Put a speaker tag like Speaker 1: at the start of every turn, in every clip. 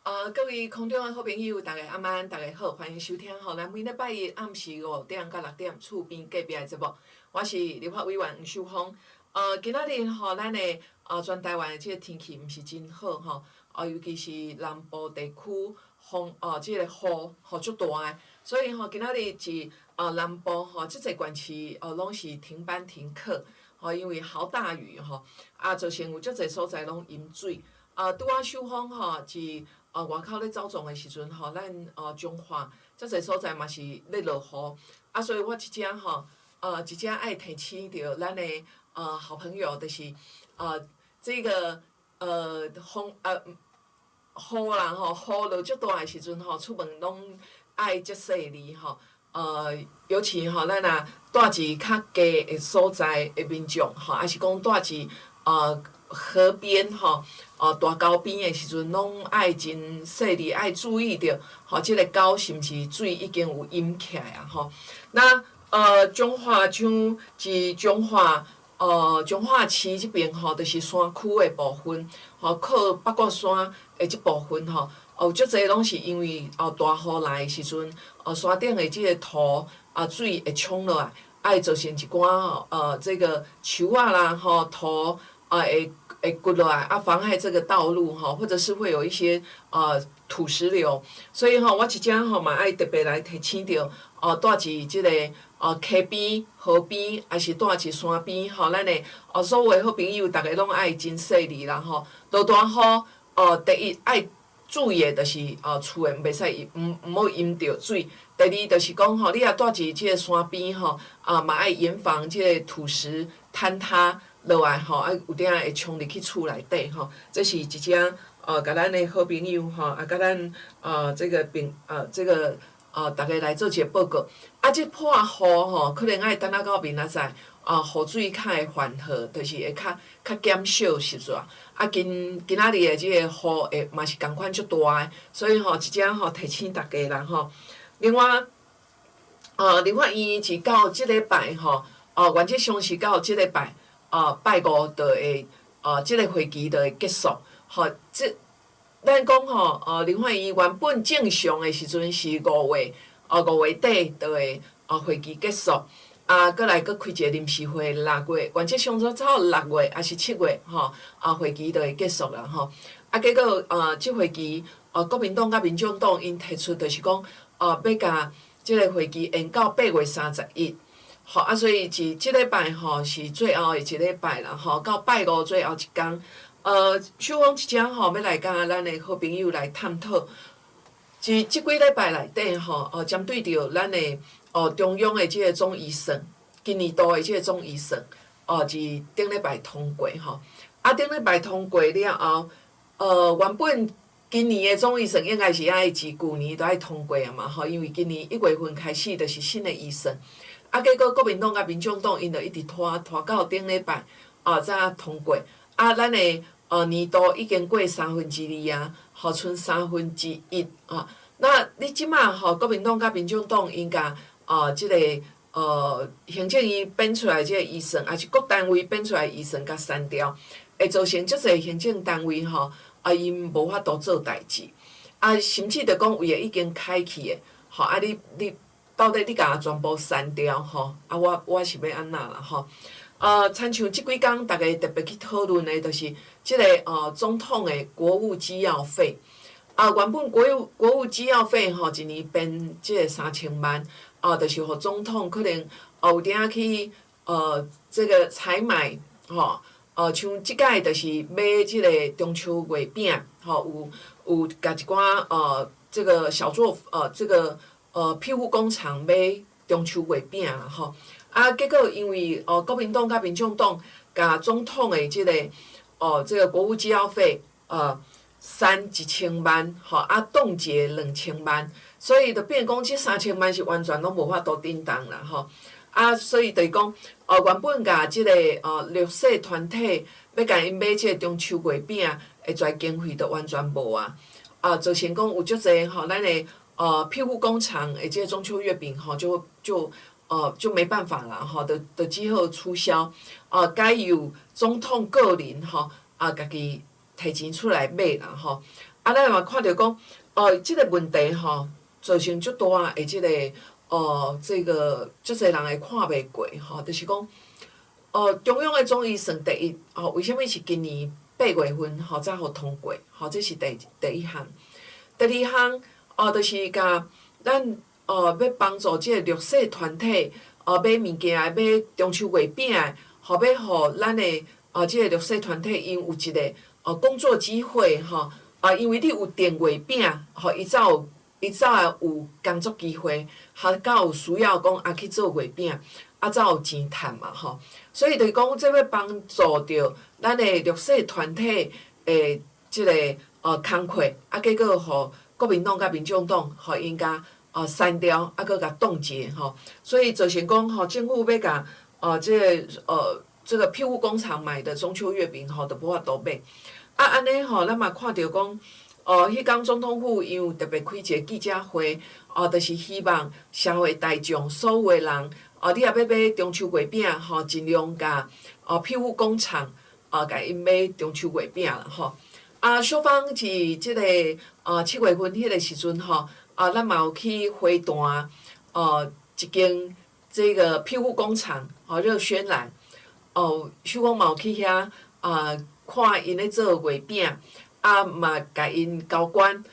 Speaker 1: 各位空中的好朋友，大家晚安，大家好，欢迎收听咱每礼拜一暗时5点到6点厝边隔壁的节目。我是立法委员黄秀芳。今仔日咱的全台湾的这个天气毋是真好尤其是南部地区风这个雨足大的，所以今仔日是南部即个县市拢是停班停课因为好大雨造成有足侪所在拢淹水。拄仔秀芳是外口咧走总的时阵咱中华遮侪所在嘛是咧落雨所以我一只爱提醒着咱的好朋友，就是这个风雨啦雨落足大的时阵出门拢爱接细腻尤其咱若住伫较低的所在的民众还是讲住伫河边大沟边的时阵，拢爱真细腻，爱注意着即个沟是毋是水已经有淹起来那中华像是中华市即边就是山区的部分靠北国山的即部分有足侪拢是因为大雨来的时阵山顶的即个土水会冲落来，会造成一寡这个树啦土会滚落来妨害这个道路或者是会有一些土石流，所以我一只嘛爱特别来提醒着住伫即个溪边、河边，还是住伫山边咱的所有的好朋友，大家拢爱真细腻啦落大雨第一爱注意的就是厝诶袂使毋好淹着水。第二就是讲你若住伫即个山边嘛爱严防即个土石坍塌落来有点会冲入去厝内底这是一只甲咱的好朋友甲咱这个大家来做一个报告。即破雨可能爱等到明仔载雨水较会缓和，就是会较减少实在。今仔日的即个雨会嘛是共款足大的，所以一只提醒大家啦另外立法院是到即礼拜原则上是到即礼拜拜五就会即个会期就会结束咱讲立法院原本正常的时阵是5月底就会会期结束过来开一个临时会6月，原则上走6月还是7月会期就会结束啦结果即会期国民党甲民众党因提出就是讲要甲即个会期延到8月31。所以是即礼拜是最后的一礼拜啦到拜五最后一天。秀芳一只要来甲咱的好朋友来探讨，即几礼拜内底针对着咱的中央的即个总预算，今年度的即个总预算是顶礼拜通过顶礼拜通过了后原本今年的总预算应该是爱自旧年都爱通过嘛因为今年1月份开始就是新的预算结果国民党甲民众党因就一直拖到顶礼拜才通过咱的年度已经过2/3剩1/3那你即马国民党甲民众党因甲即个行政院编出来即个预算，还是各单位编出来预算甲删掉，会造成足侪行政单位因无法度做代志甚至着讲为了已经开去的你到底你甲全部删掉我是要安怎啦亲像即几工大家特别去讨论的，就是即个总统的国务机要费原本国务机要费一年编即个3000万就是互总统可能有点去这个采买像即摆就是买即个中秋月饼有甲一寡这个小作这个庇护工厂买中秋月饼啦结果因为国民党甲民众党甲总统的即个这个国务机要费删1000万冻结2000万，所以就变讲即3000万是完全拢无法度叮当啦所以就是讲原本甲即个绿色团体要甲因买即个中秋月饼的跩经费都完全无造成讲有足侪咱的庇护工厂的即个中秋月饼就没办法啦就只好取消改由总统个人家己提钱出来买啦咱嘛看到讲，即个问题吼，造成足大的即个这个足侪人会看袂过吼，就是讲，中央的总预算第一，为什物是今年8月份才互通过？这是第一项。第二项，就是甲咱要帮助即个弱势团体，买物件买中秋月饼的，要互咱的即个弱势团体因有一个工作机会因为你有订月饼，伊才会有工作机会，才有需要讲去做月饼，才有钱趁嘛所以就是讲，这要帮助着咱的弱势团体的即个工课，结果互国民党甲民众党因甲删掉，搁甲冻结所以造成讲政府要甲这个庇护工厂买的中秋月饼就无法度买。安尼咱嘛看到讲，迄天总统府因有特别开一个记者会，就是希望社会大众所有的人，你也要买中秋月饼尽量甲庇护工厂甲因买中秋月饼啦小芳是即个7月份迄个时阵咱嘛有去花坛一间这个庇护工厂热渲染小芳嘛有去遐看因咧做月饼，嘛甲因交关，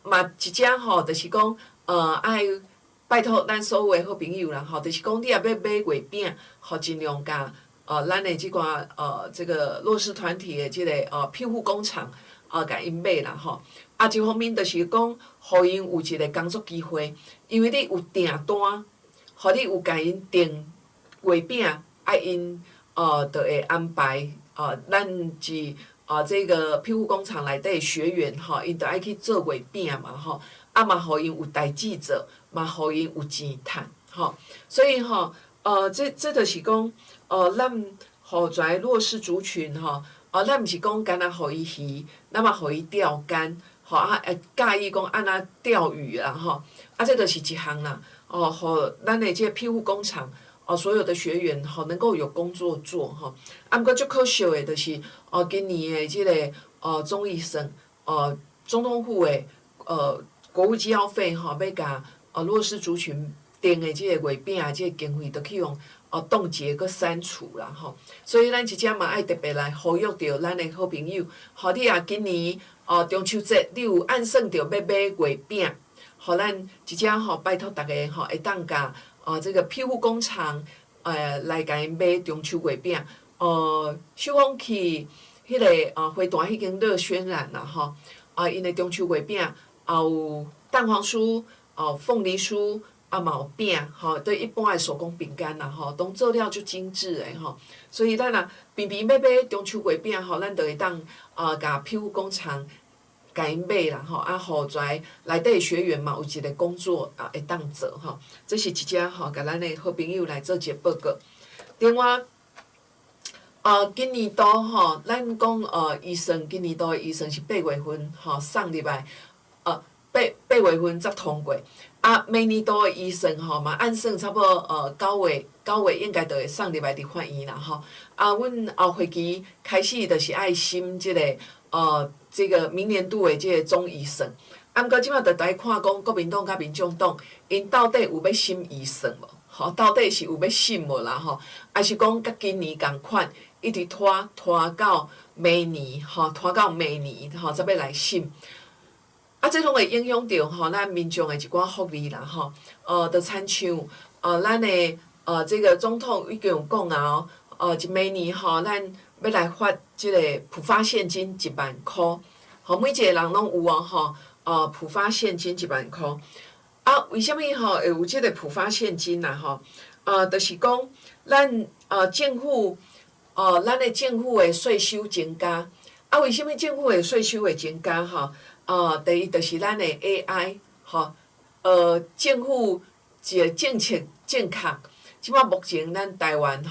Speaker 1: 嘛一只就是讲爱拜托咱所有诶好朋友啦就是讲你若要买月饼，尽量甲咱诶即寡这个弱势团体诶即个庇护工厂甲因买啦一方面就是讲，互因有一个工作机会，因为你有订单，你有甲因订月饼，因就会安排咱是这个庇护工厂内底学员因就爱去做月饼嘛嘛互因有代志做，嘛互因有钱趁所以这就是讲咱互跩弱势族群咱毋是讲干那互伊鱼，咱嘛互伊钓竿教伊讲安怎钓鱼啦这就是一项啦互咱的这个庇护工厂。所有的学员能够有工作做毋过足可惜的，就是今年的即个总预算总统府的国务机要费要甲弱势族群订的即个月饼即个经费，都去用冻结搁删除啦所以咱即只嘛爱特别来呼吁着咱的好朋友，你也今年中秋节你有按算着要买月饼，咱即只拜托大家会当甲。这个庇护工厂来甲因买中秋月饼，小芳去迄个花坛迄间热渲染啦因的中秋月饼有蛋黄酥、凤梨酥嘛有饼对一般的手工饼干啦拢做了足精致的所以咱偏偏要买中秋月饼咱就会当甲庇护工厂。甲因买啦互跩内底学员嘛有一个工作会当做这是一只甲咱的好朋友来做一个报告。另外，今年度咱讲预算，今年度的预算是8月份送入来，8月份才通过。明年度的预算嘛按算差不多9月应该就会送入来立法院啦阮后会期开始就是爱审即个这个明年度的这个总预算，毋过即摆就来看讲国民党甲民众党，因到底有要审预算无？到底是有要审无啦还是讲甲今年共款，一直拖到明年拖到明年才要来审。这拢会影响到咱民众的一寡福利啦就亲像咱的这个总统已经有讲一明年咱。要来发即个普发现金1万箍，每一个人拢有普发现金1万箍。为什物会有即个普发现金啦就是讲咱政府咱的政府的税收增加。为什物政府的税收会增加第一就是咱的 AI 政府一个政策正确。即摆目前咱台湾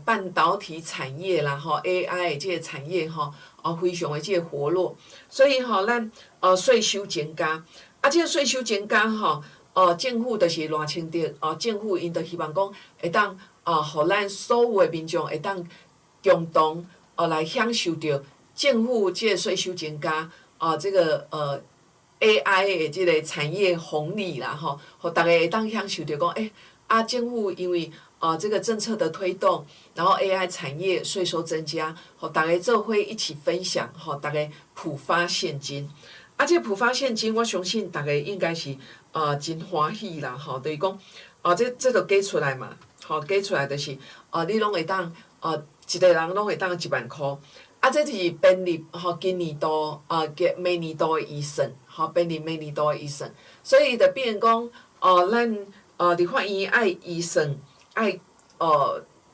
Speaker 1: 半导体产业啦，AI 的这个产业非常的这个活络，所以咱税收增加，这个税收增加政府就是赖清德政府因就希望讲会当互咱所有的民众会当共同来享受着政府这个税收增加这个AI 的即个产业红利啦吼，互大家会当享受着讲，政府因为这个政策的推动，然后 AI 产业税收增加，互大家做伙一起分享，吼大家普发现金。这普发现金，我相信大家应该是真欢喜啦，吼，就是讲这就计出来嘛，吼计出来就是你拢会当一个人拢会当1万箍。这就是编入今年度明年度的预算，编入明年度的预算，所以就变讲咱立法院爱预算爱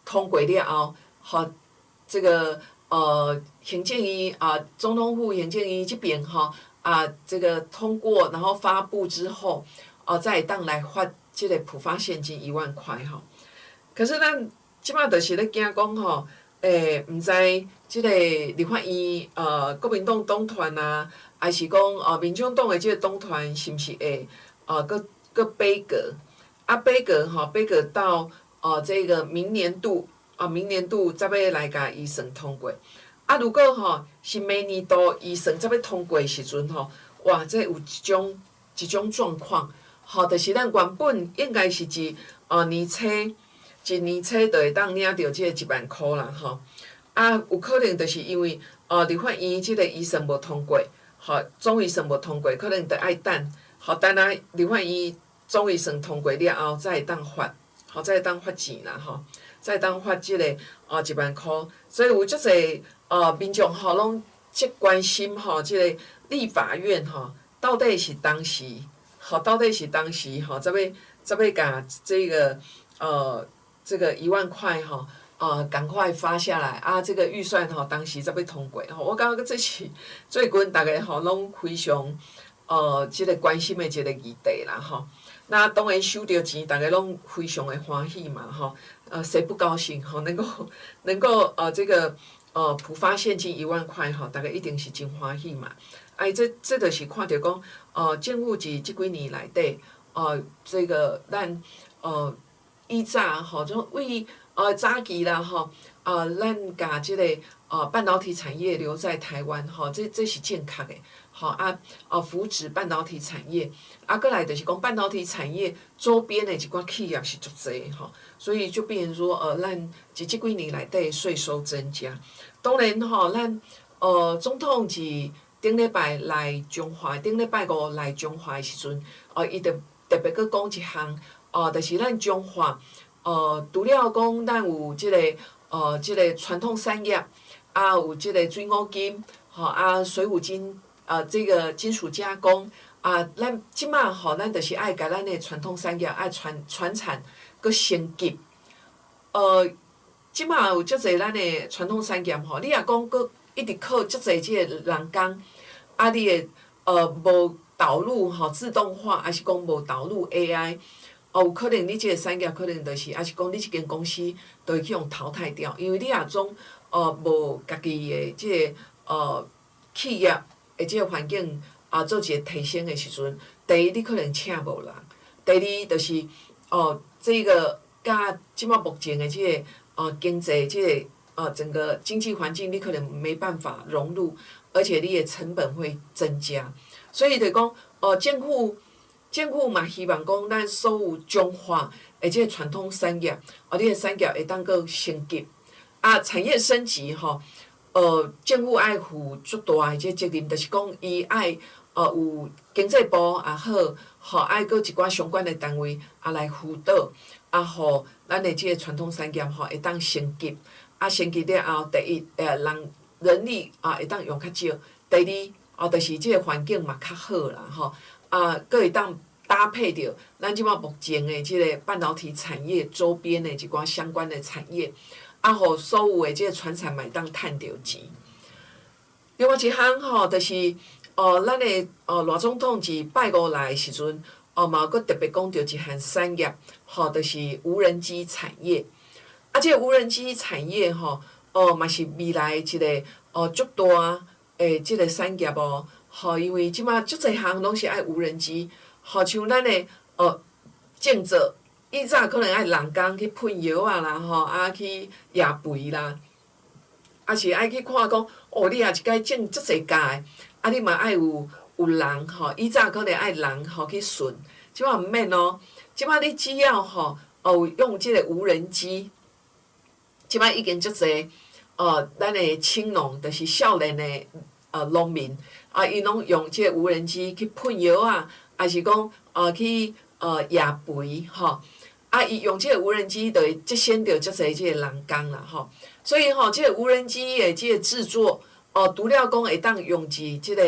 Speaker 1: 通过了后，这个行政院总统府行政院这边这个通过然后发布之后再当来发这个普发现金1万块可是咱即马就是咧惊讲毋知即个立法院国民党党团还是讲民众党的即个党团是毋是会搁背阁背阁到这个明年度才要来甲预算通过如果是明年度预算才要通过的时阵哇，这有一种状况就是咱原本应该是一年初就会当领到即个1万箍啦有可能就是因为立法院即个预算无通过总预算无通过，可能就爱等等立法院总预算通过了后才会当发才会当发钱啦才会当发即个1万箍，所以有足侪民众拢即关心即个立法院到底是当时才要甲这个这个1万块赶快发下来这个预算当时才要通过我感觉这是最近大家拢非常这个关心的一个议题啦那当然收到钱，大家拢非常的欢喜嘛谁不高兴能够这个普发现金1万块大家一定是真欢喜嘛这就是看到讲政府伫这几年内底这个咱以早种为早期啦咱甲即个半导体产业留在台湾这是正确的扶持半导体产业过来就是讲半导体产业周边的一寡企业是足侪所以就变成说咱伫这几年内底税收增加，当然咱总统是顶礼拜来中华，顶礼拜5来中华的时阵伊就特别佫讲一项就是咱中华除了讲咱有即个传统产业有即个水五金水五金这个金属加工咱即马咱就是爱甲咱的传统产业爱传产佫升级即马有足侪咱的传统产业你若讲佫一直靠足侪即个人工你会无导入自动化，还是讲无导入 AI有可能你即个产业可能就是还是讲你即间公司就会去互淘汰掉，因为你若总无家己的即个企业的即个环境做一个提升的时阵，第一你可能请无人，第二就是这个甲即马目前的即个经济即个整个经济环境你可能没办法融入，而且你的成本会增加，所以就讲政府嘛希望讲咱所有中华的即个传统产业你的产业会当佫升级产业升级政府爱负足大的即个责任，就是讲伊爱有经济部也好爱佫一寡相关的单位来辅导互咱的即个传统产业会当升级升级了后，第一人力会当用较少，第二就是即个环境嘛较好啦佫会当搭配着咱即马目前的即个半导体产业周边的一寡相关的产业互所有的即个传产嘛会当趁着钱。另外一项就是咱的赖总统伫拜5来的时阵嘛有佫特别讲到一项产业就是无人机产业即个无人机产业嘛是未来一个足大的即个产业因为即马足侪项拢是爱无人机像咱的建造以早可能爱人工去喷药啦去压肥啦是爱去看讲你也一摆种足侪架的啊，你嘛爱有人吼，以早可能爱人吼去巡，即摆毋免哦。即摆你只要吼用即个无人机，即摆已经足侪咱的青农，就是少年的农民啊，伊拢用即个无人机去喷药啊，还是讲去野肥吼。啊，伊用即个无人机，就会节省着足侪即个人工啦吼。所以吼，即个无人机的即个制作，除了讲会当用伫即个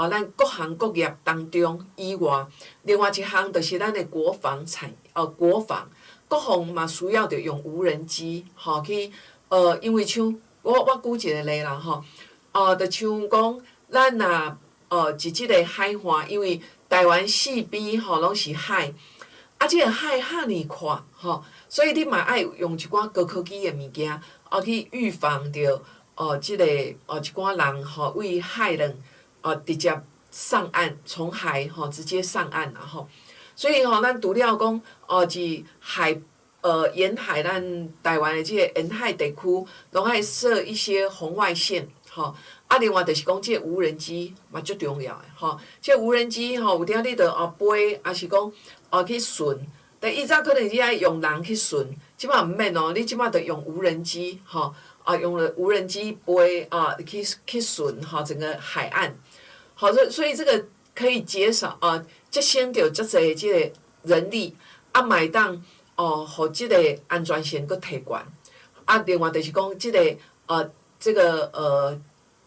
Speaker 1: 咱各行各业当中以外，另外一项就是咱的国防国防各方嘛需要着用无人机吼去因为像我举一个例啦吼，就像讲咱若伫即个海岸，因为台湾四边吼拢是海。啊，即个海遐尼宽吼，所以你嘛爱用一寡高科技的物件，去预防着即个一寡人吼为海人直接上岸，从海吼直接上岸啦吼。所以吼，咱除了讲伫沿海咱台湾的即个沿海地区，拢爱设一些红外线吼。啊，另外就是讲，即个无人机嘛足重要的吼。即个无人机吼，有当你着飞，还是讲去巡。但以早可能你爱用人去巡，即摆毋免哦，你即摆着用无人机吼，用了无人机飞去巡吼整个海岸。好，所以这个可以减少节省着足侪即个人力，啊，嘛会当互即个安全性佫提悬。啊，另外就是讲即个这个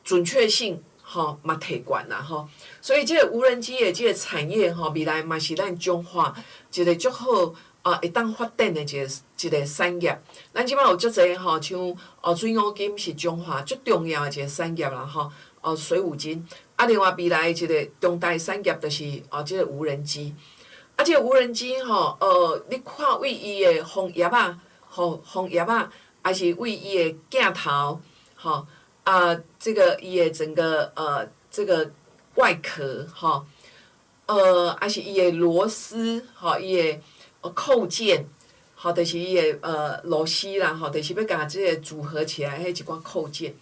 Speaker 1: 准确性吼嘛提悬啦吼，所以即个无人机的即个产业吼，未来嘛是咱中华一个足好会当发展的一个产业。咱即摆有足侪吼，像水五金是中华足重要的一个产业啦吼，水五金。啊，另外未来一个重大产业就是即个无人机。啊，即个无人机吼，你看为伊的风叶啊，风叶啊，还是为伊的镜头吼。这个伊的整个这个外壳哈，还是伊的螺丝哈，伊的扣件，好，就是伊的螺丝啦，吼，就是要甲即个组合起来，迄一寡扣件。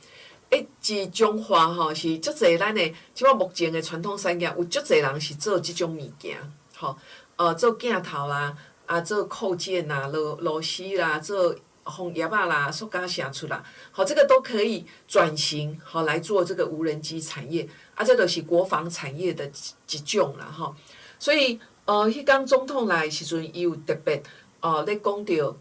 Speaker 1: 伫中华吼是足侪咱的，即摆目前的传统产业有足侪人是做即种物件，吼，做镜头啦，做扣件啦，螺丝啦，做。红叶啊啦，塑胶射出啦，好，这个都可以转型，好来做这个无人机产业，这就是国防产业的一种啦，吼。所以，迄天总统来的时阵，伊有特别咧讲到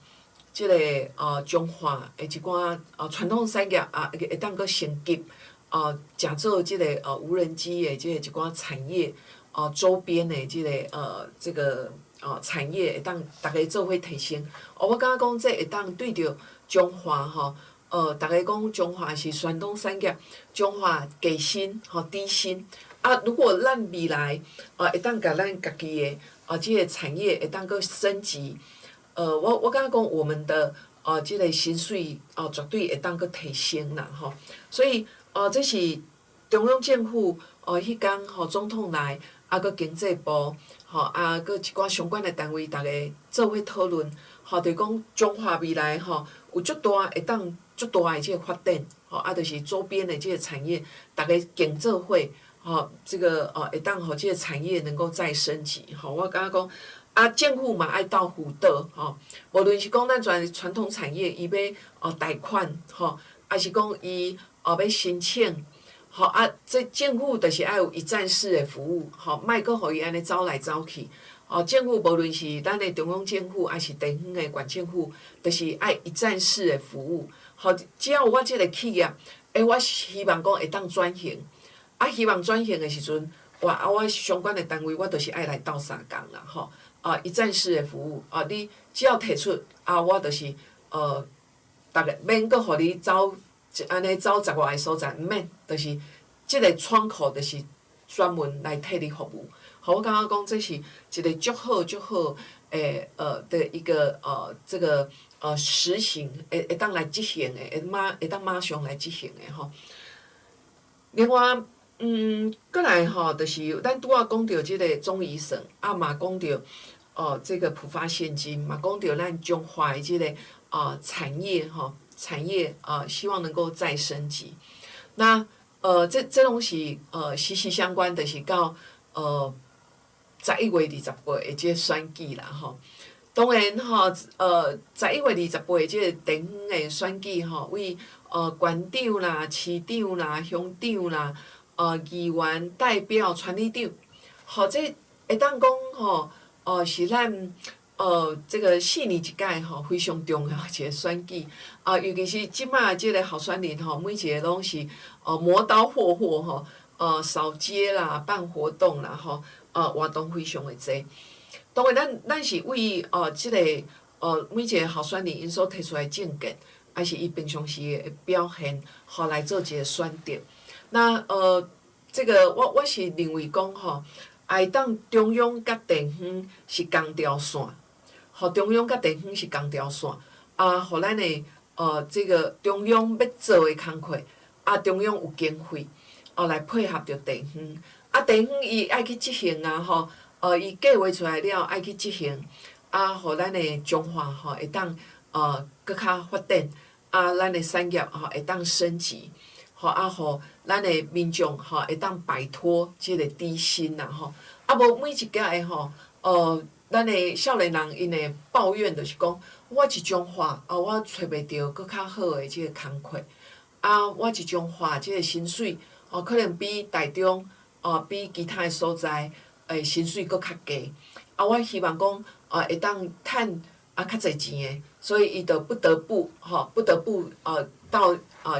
Speaker 1: 即个中华的一寡传统产业会当佫升级，诚做即个无人机的即个一寡产业，周边的即个这个。产业会当大家做伙提升，我感觉讲这会当对着中华吼，大家讲中华是传统产业，中华低薪吼低薪，如果咱未来会当甲咱家己的即个产业会当佫升级，我感觉讲我们的即个薪水绝对会当佫提升啦吼，所以这是中央政府迄天总统来，佫经济部。吼佫一寡相关的单位，大家做伙讨论，吼，就讲中华未来吼有足大会当足大的即个发展，吼就是周边的即个产业，大家共做伙，吼，这个会当互即个产业能够再升级，吼，我感觉讲政府嘛爱到辅导，吼，无论是讲咱传统产业，伊要贷款，吼，还是讲伊要申请。好这政府就是爱有一站式的服务，吼，莫阁互伊安尼走来走去。政府无论是咱的中央政府，还是地方的县政府，就是爱一站式的服务。好，只要有我即个企业，我希望讲会当转型，希望转型的时阵，我相关的单位，我就是爱来斗相共啦，吼。一站式的服务，你只要提出，我就是大概免阁互你走。安尼走10外个所在，毋免，就是即个窗口，就是专门来替你服务。好，我感觉讲这是一个足好足好的一个这个实行会当来执行的，会当马上来执行的吼。另外，过来吼，就是咱拄仔讲到即个中医省，嘛讲到这个浦发现金，嘛讲到咱中华的即个产业吼。产业希望能够再升级。那这拢是息息相关，就是到11月28的即个选举啦吼。当然吼11月28即个地方的选举吼，为县长啦、市长啦、乡长啦、议员代表、村里长，吼这会当讲吼是咱这个4年一届吼非常重要一个选举尤其是即马即个候选人吼，每一个拢是磨刀霍霍吼扫街啦、办活动啦吼活动非常的多。当然咱是为即个每一个候选人因所提出来政见，还是伊平常时的表现，吼来做一个选择。那这个我是认为讲吼，会当中央甲地方是同条线，吼中央甲地方是同条线，互咱的这个中央要做的工课，中央有经费，来配合着地方，地方伊爱去执行吼。伊计划出来了，爱去执行，互咱的中华吼会当搁较发展，咱的产业会当升级，互咱的民众会当摆脱即个低薪吼，无每一届的吼，咱的少年人因的抱怨就是讲，我一中华我找袂着搁较好的即个工课，我一中华即个薪水可能比台中比其他的所在。薪水搁较低，我希望讲会当趁较侪钱的，所以伊就不得不到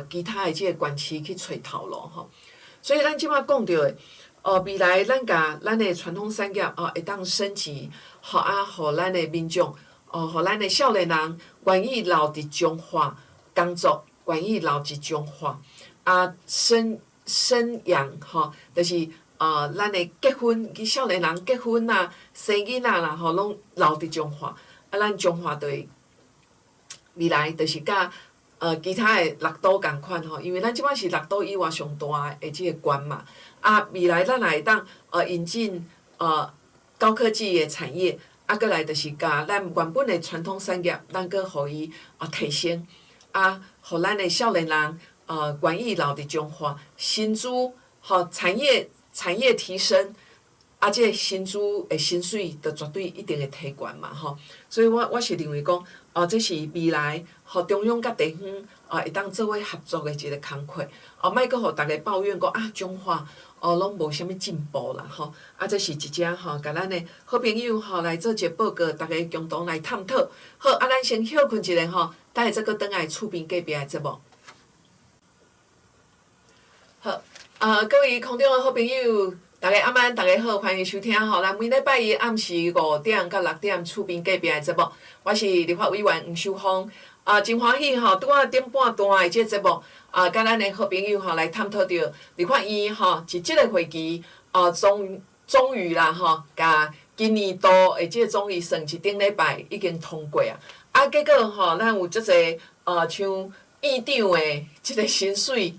Speaker 1: 其他的即个县市去找头路吼。所以咱即摆讲着的，未来咱甲咱的传统产业会当升级，互咱的民众，互咱的少年人愿意留伫中华工作，愿意留伫中华，生养就是。咱的结婚，去少年人结婚啦、生囡仔啦，拢留伫中华。咱中华对未来就是甲其他的六都共款因为咱即摆是六都以外上大的即个县嘛。未来咱也会当引进高科技的产业，搁来就是甲咱原本的传统产业，咱搁互伊提升，互咱的少年人愿意留伫中华，薪资产业提升，即个薪资的薪水就绝对一定会提悬嘛所以我是认为讲，这是未来中央甲地方会当做伙合作的一个工课，莫阁互大家抱怨讲中华拢无啥物进步啦这是一只甲咱的好朋友来做一个报告，大家共同来探讨。好，咱先休困一下等下再阁转来厝边隔壁的节目。好。各位空中的好朋友，大家晚安，大家好，欢迎收听咱每礼拜一暗时5点到6点厝边隔壁的节目，我是立法委员黄秀芳。真欢喜拄仔顶半段的即个节目，甲咱的好朋友来探讨着立法院是即个会期终于啦甲今年度的即个总预算是顶礼拜已经通过结果咱有足侪像院长的即个薪水。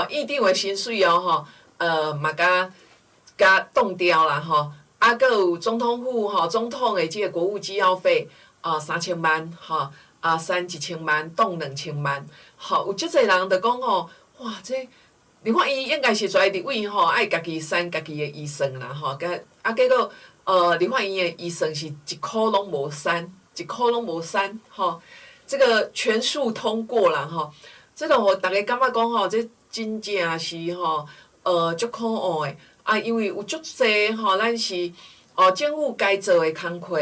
Speaker 1: 院长的薪水嘛甲冻掉啦阁有总统府总统的即个国务机要费3000万删1000万冻2000万有足侪人就讲哇这立法院应该是跩立委爱家己删家己的预算啦结果立法院的预算是1块拢无删1块拢无删这个全数通过啦这就互大家感觉讲这真正是足可恶的因为有足侪咱是政府该做的工课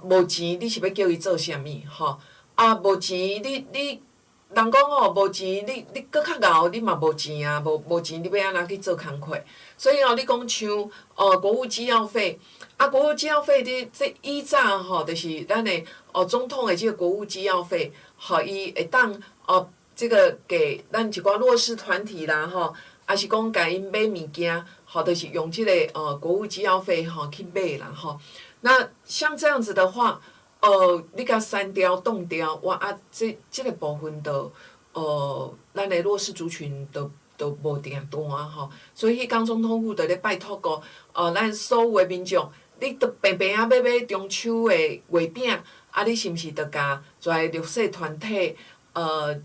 Speaker 1: 无钱你是要叫伊做啥物无钱你人讲无钱你搁较敖你嘛无钱无钱你要安怎去做工课？所以你讲像国务机要费国务机要费这以早就是咱的总统的即个国务机要费伊会当这个给咱一寡弱势团体啦还是讲甲因买物件就是用即个国务机要费去买啦那像这样子的话你甲删掉冻掉这个部分就咱的弱势族群都无定单所以迄天总统府就咧拜托过咱所有的民众，你都平平要买中秋的月饼你是毋是着甲跩弱势团体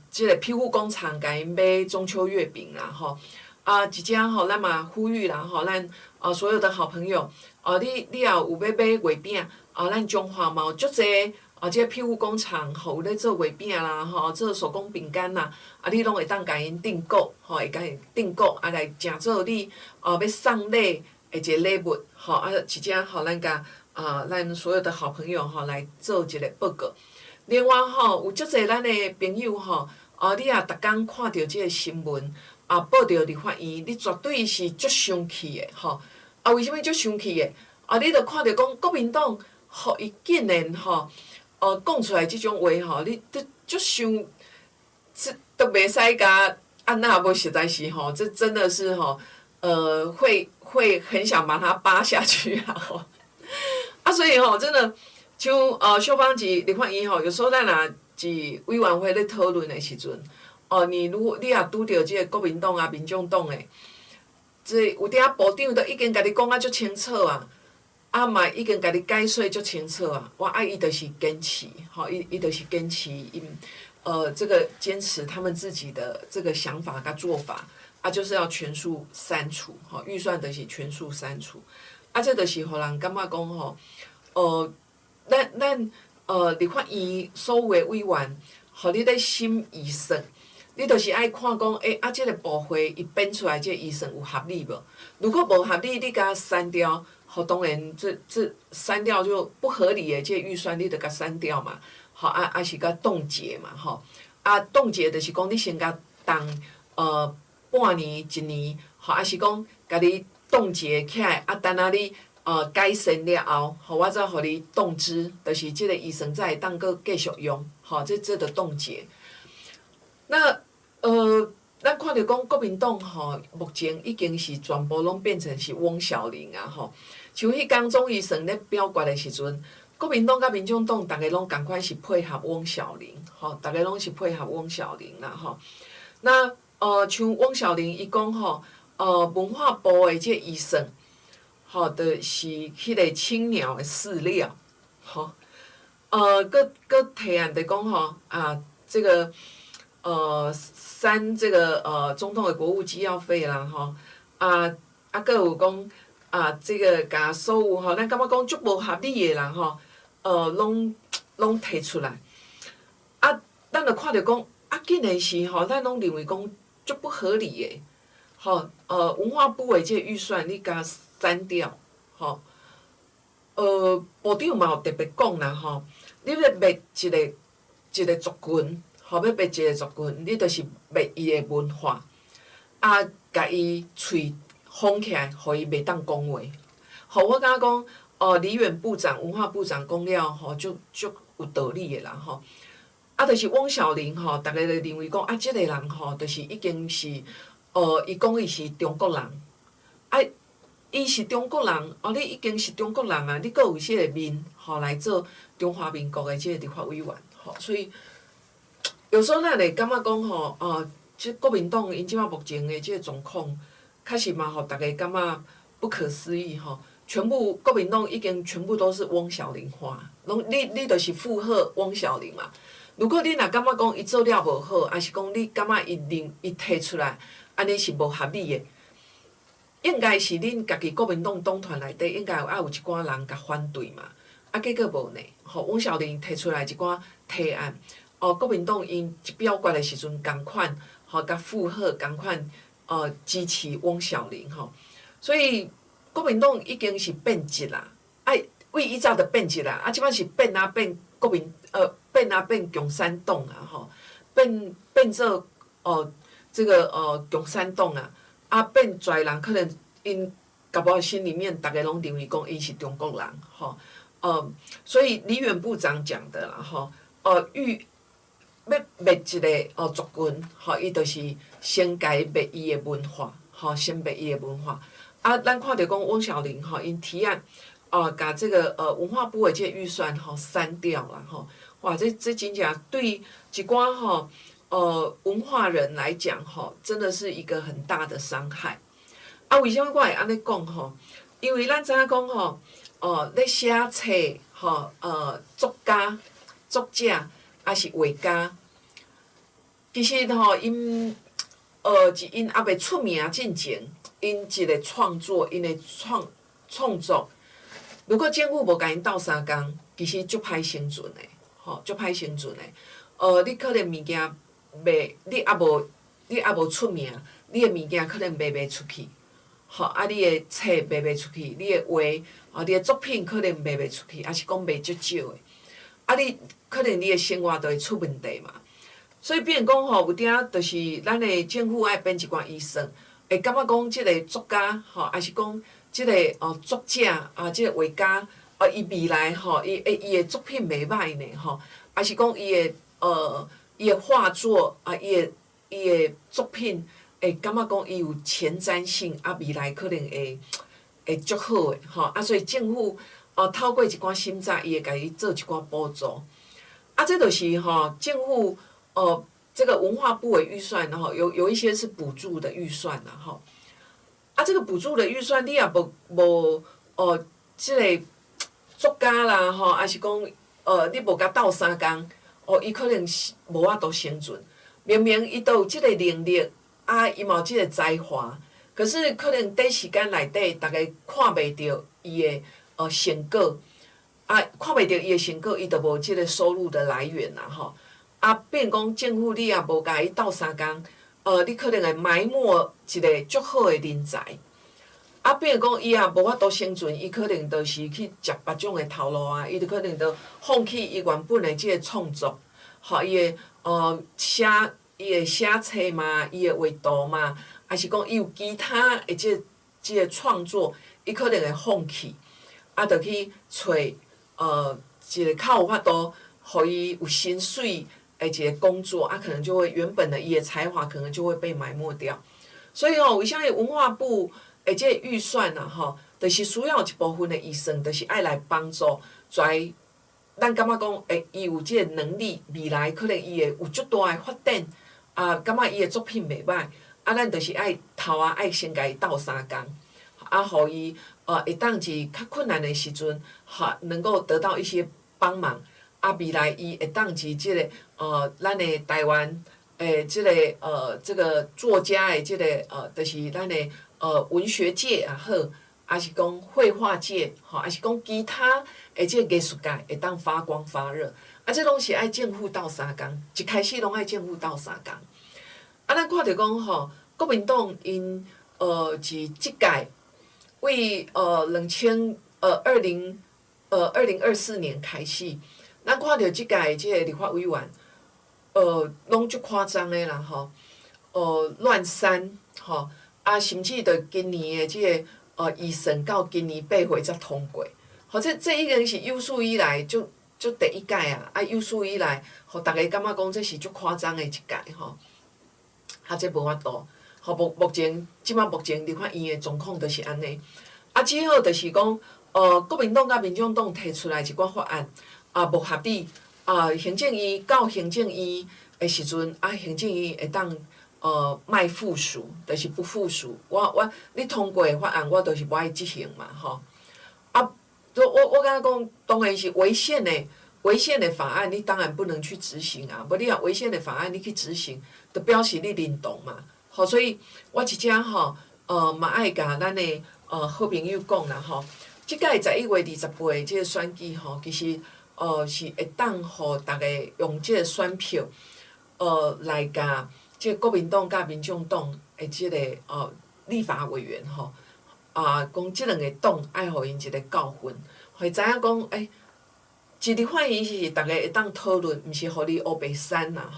Speaker 1: 即个庇护工厂甲因买中秋月饼啦一只吼，咱嘛呼吁啦吼，咱所有的好朋友，你也有要买月饼，咱中华嘛有足济即个庇护工厂吼有咧做月饼啦，吼做手工饼干啦，你拢会当甲因订购，吼会甲因订购，来诚做你要送礼的一个礼物，吼一只吼咱甲咱所有的好朋友吼来做一个报告。另外吼，有足济咱的朋友吼，你也逐工看到即个新闻，报道立法院，你绝对是足生气的吼。为什物足生气的？你著看到讲国民党，吼伊竟然吼，讲出来即种话吼，你都足伤，都袂使甲按那无，实在是吼，这真的是吼，会很想把它扒下去啊吼。所以吼，真的。像小芳是立法院吼，有时候咱若是委员会咧讨论的时阵，你如果你也拄着即个国民党啊、民众党的，即有顶部长都已经甲你讲啊足清楚啊，嘛已经甲你解说足清楚伊就是坚持，吼，伊就是坚持这个坚持他们自己的这个想法甲做法，就是要全数删除，吼，预算就是全数删除，这就是互人感觉讲吼，咱立法院所有的委员，互你咧审预算，你著是爱看讲，即个部会伊编出来即个预算有合理无？如果无合理，你甲删掉，当然这删掉就不合理的即个预算，你著甲删掉嘛，是甲冻结嘛，冻结就是讲你先甲当半年、一年，是讲甲你冻结起来，等你。改善了后，我再互你动支，就是即个预算才会当搁继续用，这著冻结。那咱看到讲国民党目前已经是全部拢变成是翁小玲像迄天总预算咧表决的时阵，国民党甲民众党逐个拢共款是配合翁小玲，逐个拢是配合翁小玲啦那像翁小玲伊讲文化部的即个预算。就是迄个青鸟的饲料，搁提案的讲这个删这个总统的国务机要费啦搁有讲这个甲所有咱感觉讲足无合理的人拢提出来，咱就看到讲竟然是咱拢认为讲足不合理的，文化部的这个预算你甲删掉，部长嘛有特别讲啦，你要灭一个族群，要灭一个族群，你著是灭伊的文化，甲伊喙封起来，互伊袂当讲话。我感觉讲，李远部长、文化部长讲了，足有道理的啦，就是汪小玲逐个就认为讲，即个人著是已经是，伊讲伊是中国人，伊是中国人，你已经是中国人你阁有即个面，来做中华民国的即个立法委员，所以有时候咱会感觉讲即国民党因即摆目前的即个状况，确实嘛，逐个感觉不可思议全部国民党已经全部都是汪小玲化，你就是附和汪小玲嘛。如果你若感觉讲伊做了无好，还是讲你感觉伊提出来，安尼是无合理的。应该是恁家己国民党党团内底应该有一寡人甲反对嘛，结果无呢？汪小玲提出来一寡提案，国民党因一表决的时阵共款，甲附和共款，支持汪小玲所以国民党已经是变质啦，为以早就变质啦，即摆是变变共产党变做这个共产党变跩人可能因搞不好心里面大家拢认为讲伊是中国人所以李远部长讲的啦要灭一个族群伊就是先该灭伊的文化先灭伊的文化咱看到讲汪小玲因提案把这个文化部的这个预算删掉啦哇这真正对一寡文化人来讲真的是一个很大的伤害为什么我会安尼讲因为咱知影讲咧写册作家还是画家其实因是因还袂出名进前，因一个创作，因的创作，如果政府无甲因斗相共，其实足歹生存的，足歹生存的。你可能物件卖，你还无出名，你的物件可能卖袂出去，你的册卖袂出去，你的画，你的作品可能卖袂出去，还是讲卖足少的，你可能你的生活就会出问题嘛。所以变讲有点就是咱的政府爱编一寡预算，会感觉讲即个作家还是讲即个作者即个画家伊未来伊的作品袂歹呢还是讲伊的画作伊的作品会感觉讲伊有前瞻性未来可能会足好的所以政府透过一寡审查，伊会甲伊做一寡补助这就是政府这个文化部的预算有一些是补助的预算这个补助的预算你也无即个作家啦还是讲你无甲斗相共伊可能是无法度生存。明明伊都有即个能力伊嘛有即个才华，可是可能短时间内底，大家看袂到伊的成果看袂到伊的成果，伊就无即个收入的来源啦变讲政府你也无甲伊斗相共，你可能会埋没一个足好的人才。变讲伊也无法度生存，伊可能就是去食别种的头路伊就可能就放弃伊原本的即个创作，伊的写册嘛，伊的画图嘛，还是讲伊有其他的即个创作，伊可能会放弃，就去找一个较有法度，互伊有薪水的一个工作，可能就会原本的伊的才华可能就会被埋没掉。所以为啥文化部的这个预算就是需要一部分的预算，就是爱来帮助在咱感觉讲伊有这个能力，未来可能伊会有足大的发展感觉伊的作品袂歹咱就是爱头爱先甲伊斗相共互伊会当是较困难的时阵能够得到一些帮忙未来伊会当是即个咱的台湾即个这个作家的即个就是咱的文学界也好，还是讲绘画界还是讲其他的即个艺术界会当发光发热这拢是爱政府斗相共，一开始拢爱政府斗相共咱看着讲国民党因是即届为2024年开始，咱看到即届即个立法委员拢足夸张的啦乱删甚至着今年的即个预算到今年8月才通过，这已经是有史以来就第一届有史以来，互大家感觉讲这是足夸张的一届这无法度目前立法院的状况就是安尼只好就是讲国民党甲民众党提出来一寡法案无合理行政院到行政院的时阵行政院会当卖附属，就是不附属。你通过的法案，我就是无爱执行嘛我感觉讲，当然是违宪的法案，你当然不能去执行无你违宪的法案，你去执行，就表示你认同嘛所以我一只嘛爱甲咱的好朋友讲啦即届11月28日即个选举其实是会当互大家用即个选票来甲即个国民党甲民众党的即个立法委员讲即两个党爱互因一个教训，会知影讲一立法院是大家会当讨论，毋是互你黑白删啦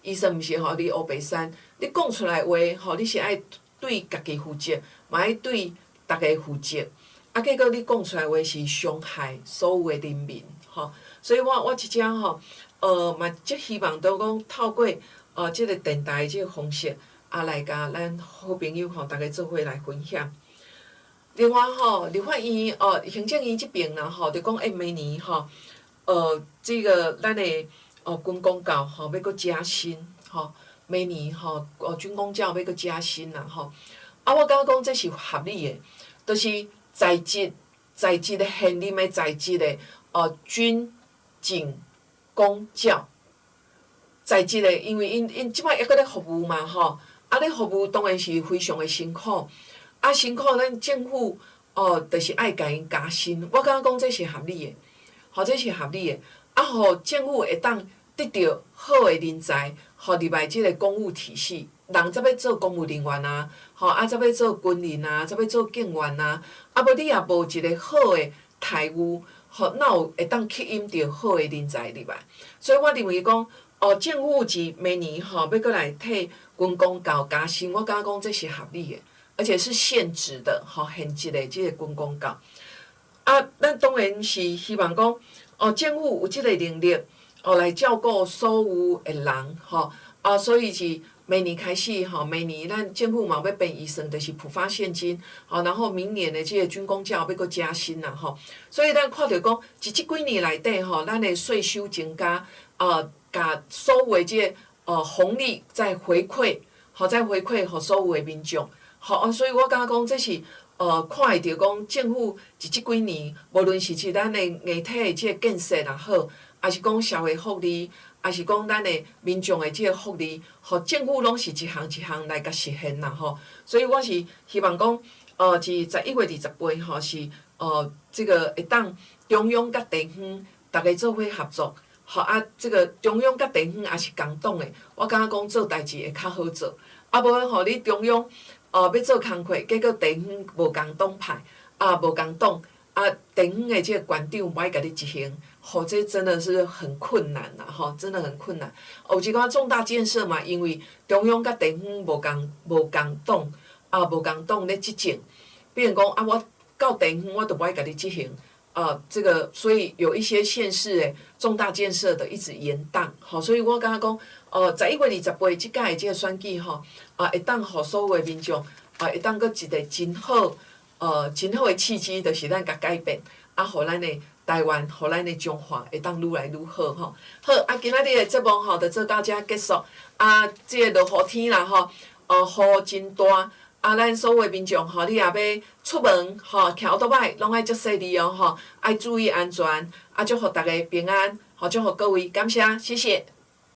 Speaker 1: 医生毋是互你黑白删，你讲出来话你是爱对家己负责，嘛爱对大家负责结果你讲出来话是伤害所有的人民所以我一只嘛足希望都讲透过即个电台即个方式来甲咱好朋友大家做伙来分享。另外立法院行政院即边啦就讲明年这个咱的军公教要阁加薪明年军公教要阁加薪啦我感觉讲这是合理的，就是在职的现任的在职的军警公教在职的，因为因即摆还阁咧服务嘛啊，咧服务当然是非常的辛苦，啊，辛苦咱政府就是爱甲因加薪，我感觉讲这是合理的，这是合理的，啊，互政府会当得到好的人才，互入来即个公务体系，人则要做公务人员啊，则要做军人啊，则要做警员啊，啊，无你也无一个好的待遇，哪有会当吸引到好的人才入来？所以我认为讲，政府是明年要过来替军公教加薪，我感觉讲这是合理的，而且是现职的，现职的即个军公教。啊，咱当然是希望讲，政府有即个能力，来照顾所有的人，所以是明年开始，明年咱政府嘛要编预算，就是普发现金，然后明年的即个军公教要搁加薪啦，所以咱看到讲，即几年内底，咱的税收增加，甲所有的即个红利再回馈，再回馈互所有的民众，所以我感觉讲这是看会到讲政府即几年，无论是咱的硬体的即个建设也好，还是讲社会福利，还是讲咱的民众的即个福利，政府拢是一项一项来甲实现啦所以我是希望讲，是11月28是这个会当中央甲地方大家做伙合作，这个中央甲地方也是共党的，我感觉讲做代志会较好做，无你中央要做工课，结果地方无共党派，无共党，地方的即个县长无爱甲你执行。这真的是很困难啦，真的很困难。有一寡重大建设嘛，因为中央甲地方无共党，无共党咧执政，变成讲我到地方我都无爱甲你执行，这个所以有一些县市的重大建设的一直延宕，所以我感觉讲，11月28即届的即个选举会当互所有的民众，会当搁一个真好，真好的契机，就是咱甲改变，互咱的台湾，互咱的中华会当愈来愈好好，今仔日的节目就做到遮结束。即个落雨天啦雨真大。咱所有的民众你也要出门徛后头摆，拢爱足细致爱注意安全，祝福大家平安，祝福各位，感谢，谢谢。